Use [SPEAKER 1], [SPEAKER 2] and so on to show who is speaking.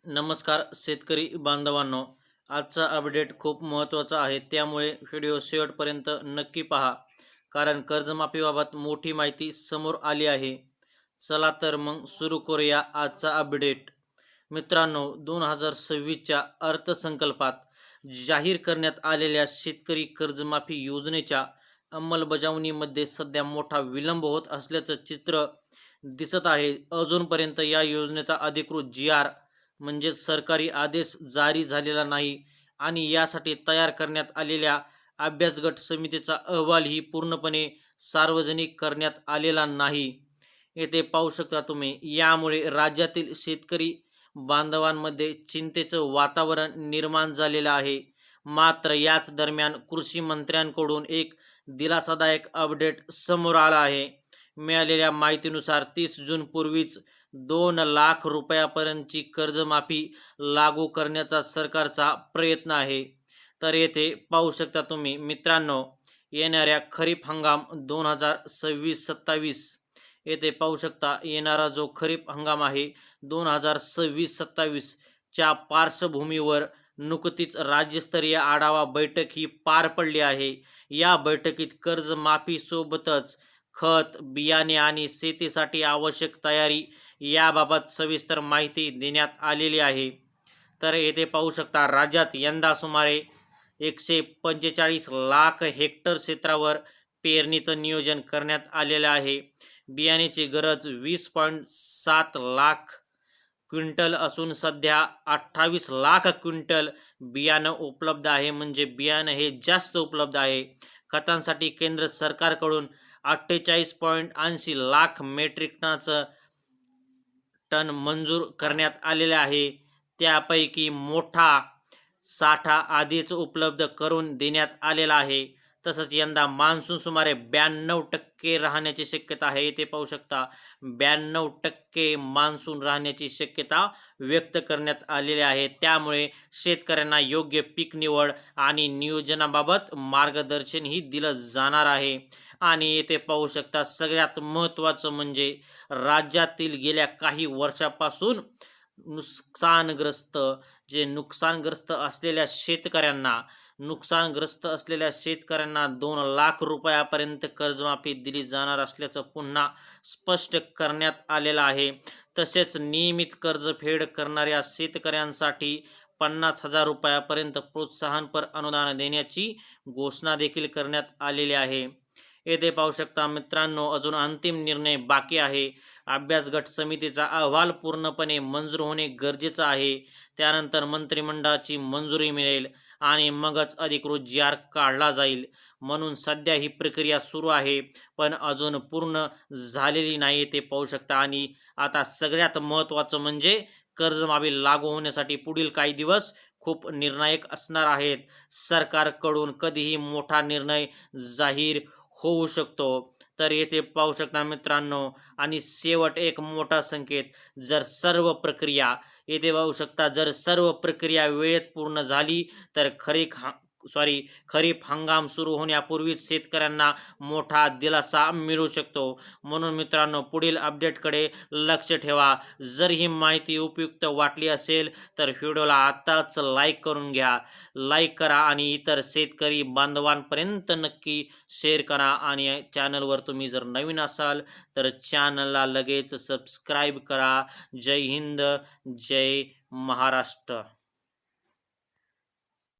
[SPEAKER 1] नमस्कार शेतकरी बांधवांनो, आजचा अपडेट खूप महत्त्वाचा आहे, त्यामुळे व्हिडिओ शेवटपर्यंत नक्की पहा. कारण कर्जमाफीबाबत मोठी माहिती समोर आली आहे. चला तर मग सुरू करूया आजचा अपडेट. मित्रांनो, 2026च्या अर्थसंकल्पात जाहीर करण्यात आलेल्या शेतकरी कर्जमाफी योजनेच्या अंमलबजावणीमध्ये सध्या मोठा विलंब होत असल्याचं चित्र दिसत आहे. अजूनपर्यंत या योजनेचा अधिकृत जी.आर म्हणजे सरकारी आदेश जारी झालेला नाही आणि यासाठी तयार करण्यात आलेल्या अभ्यासगट समितीचा अहवालही पूर्णपणे सार्वजनिक करण्यात आलेला नाही. येथे पाहू शकता तुम्ही. यामुळे राज्यातील शेतकरी बांधवांमध्ये चिंतेचं वातावरण निर्माण झालेलं आहे. मात्र याच दरम्यान कृषी मंत्र्यांकडून एक दिलासादायक अपडेट समोर आला आहे. मिळालेल्या माहितीनुसार 30 जून पूर्वीच 2 लाख रुपयापर्यंतची कर्जमाफी लागू करण्याचा सरकारचा प्रयत्न आहे. तर येथे पाहू शकता तुम्ही मित्रांनो, येणाऱ्या खरीप हंगाम 2026-27 येथे पाहू शकता. येणारा जो खरीप हंगाम आहे 2026-27 च्या पार्श्वभूमीवर नुकतीच राज्यस्तरीय आढावा बैठक ही पार पडली आहे. या बैठकीत कर्जमाफी सोबतच खत, बियाणे आणि शेतीसाठी आवश्यक तयारी याबाबत सविस्तर माहिती देण्यात आलेली आहे. तर येथे पाहू शकता, राज्यात यंदा सुमारे 145 लाख हेक्टर क्षेत्रावर पेरणीचं नियोजन करण्यात आलेलं आहे. बियाण्याची गरज 20.7 लाख क्विंटल असून सध्या 28 लाख क्विंटल बियाणं उपलब्ध आहे. म्हणजे बियाणं हे जास्त उपलब्ध आहे. खतांसाठी केंद्र सरकारकडून 48.80 लाख मेट्रिक टन मंजूर करण्यात आलेले आहे. त्यापैकी मोठा साठा आधीच उपलब्ध करून देण्यात आलेला आहे. तसंच यंदा मान्सून सुमारे 92% राहण्याची शक्यता आहे. इथे पाहू शकता, 92% मान्सून राहण्याची शक्यता व्यक्त करण्यात आलेली आहे. त्यामुळे शेतकऱ्यांना योग्य पीक निवड आणि नियोजनाबाबत मार्गदर्शनही दिलं जाणार आहे. आणि येथे पाहू शकता, सगळ्यात महत्त्वाचं म्हणजे राज्यातील गेल्या काही वर्षापासून नुकसानग्रस्त असलेल्या शेतकऱ्यांना 2 लाख रुपयापर्यंत कर्जमाफी दिली जाणार असल्याचं पुन्हा स्पष्ट करण्यात आलेलं आहे. तसेच नियमित कर्जफेड करणाऱ्या शेतकऱ्यांसाठी 50,000 रुपयापर्यंत प्रोत्साहनपर अनुदान देण्याची घोषणा देखील करण्यात आलेली आहे. येथे पाहू शकता मित्रांनो, अजून अंतिम निर्णय बाकी आहे. अभ्यास गट समितीचा अहवाल पूर्णपणे मंजूर होणे गरजेचं आहे. त्यानंतर मंत्रिमंडळाची मंजुरी मिळेल आणि मगच अधिकृत जी.आर काढला जाईल. म्हणून सध्या ही प्रक्रिया सुरू आहे, पण अजून पूर्ण झालेली नाही. ते पाहू शकता. आणि आता सगळ्यात महत्त्वाचं म्हणजे कर्जमाफी लागू होण्यासाठी पुढील काही दिवस खूप निर्णायक असणार आहेत. सरकारकडून कधीही मोठा निर्णय जाहीर होऊ शकतो. तर येथे पाहू शकता मित्रांनो. आणि शेवट एक मोठा संकेत, जर सर्व प्रक्रिया येथे पाहू शकता, जर सर्व प्रक्रिया वेळेत पूर्ण झाली तर खरीप हंगाम सुरू होण्यापूर्वीच शेतकऱ्यांना मोठा दिलासा मिळू शकतो. म्हणून मित्रांनो, पुढील अपडेटकडे लक्ष ठेवा. जर ही माहिती उपयुक्त वाटली असेल तर व्हिडिओला आताच लाईक करून घ्या. लाईक करा आणि इतर शेतकरी बांधवांपर्यंत नक्की शेअर करा. आणि चॅनलवर तुम्ही जर नवीन असाल तर चॅनलला लगेच सबस्क्राईब करा. जय हिंद, जय महाराष्ट्र.